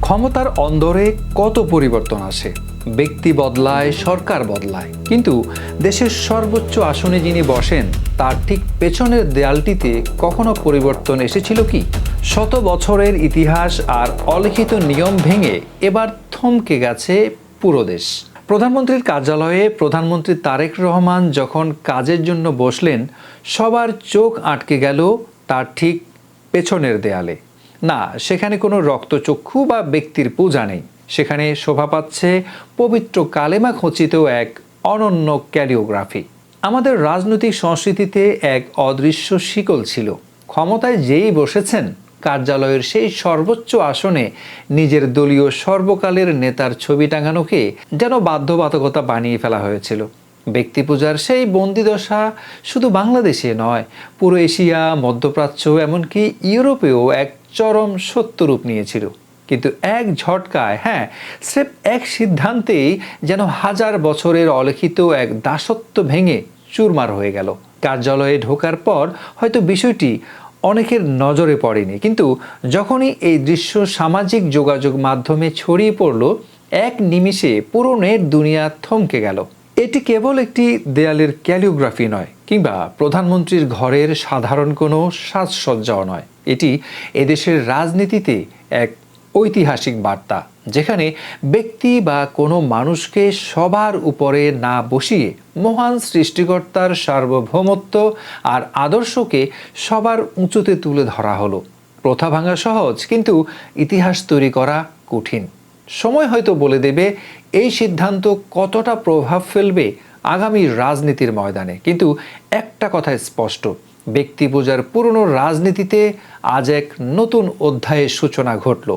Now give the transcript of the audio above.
ক্ষমতার অন্দরে কত পরিবর্তন আসে, ব্যক্তি বদলায়, সরকার বদলায়, কিন্তু দেশের সর্বোচ্চ আসনে যিনি বসেন তার ঠিক পেছনের দেয়ালটিতে কখনো পরিবর্তন এসেছিল কি? শত বছরের ইতিহাস আর অলিখিত নিয়ম ভেঙে এবার থমকে গেছে পুরো দেশ। প্রধানমন্ত্রীর কার্যালয়ে প্রধানমন্ত্রী তারেক রহমান যখন কাজের জন্য বসলেন, সবার চোখ আটকে গেল তার ঠিক পেছনের দেয়ালে। না, সেখানে কোনো রক্তচক্ষু বা ব্যক্তির পূজা নেই, সেখানে শোভা পাচ্ছে পবিত্র কালেমা খচিত এক অনন্য ক্যারিওগ্রাফি। আমাদের রাজনৈতিক সংস্কৃতিতে এক অদৃশ্য শিকল ছিল। ক্ষমতায় যেই বসেছেন, কার্যালয়ের সেই সর্বোচ্চ আসনে নিজের দলীয় সর্বকালের নেতার ছবি টাঙানোকে যেন বাধ্যবাধকতা বানিয়ে ফেলা হয়েছিল। ব্যক্তি পূজার সেই বন্দিদশা শুধু বাংলাদেশে নয়, পুরো এশিয়া, মধ্যপ্রাচ্য, এমনকি ইউরোপেও এক চরম সত্যরূপ নিয়েছিল। কিন্তু এক ঝটকায়, স্রেফ এক সিদ্ধান্তেই যেন হাজার বছরের অলিখিত এক দাসত্ব ভেঙে চুরমার হয়ে গেল। কার্যালয়ে ঢোকার পর হয়তো বিষয়টি অনেকের নজরে পড়েনি, কিন্তু যখনই এই দৃশ্য সামাজিক যোগাযোগ মাধ্যমে ছড়িয়ে পড়ল, এক নিমিষে পুরো নেট দুনিয়া থমকে গেল। এটি কেবল একটি দেয়ালের ক্যালিওগ্রাফি নয়, কিংবা প্রধানমন্ত্রীর ঘরের সাধারণ কোনো সাজসজ্জাও নয়। এটি এদেশের রাজনীতিতে এক ঐতিহাসিক বার্তা, যেখানে ব্যক্তি বা কোনো মানুষকে সবার উপরে না বসিয়ে মহান সৃষ্টিকর্তার সার্বভৌমত্ব আর আদর্শকে সবার উঁচুতে তুলে ধরা হলো। প্রথা ভাঙা সহজ, কিন্তু ইতিহাস তৈরি করা কঠিন। সময় হয়তো বলে দেবে এই সিদ্ধান্ত কতটা প্রভাব ফেলবে আগামী রাজনীতির ময়দানে, কিন্তু একটা কথা স্পষ্ট, ব্যক্তি পূজার পুরনো রাজনীতিতে আজ এক নতুন অধ্যায়ের সূচনা ঘটল।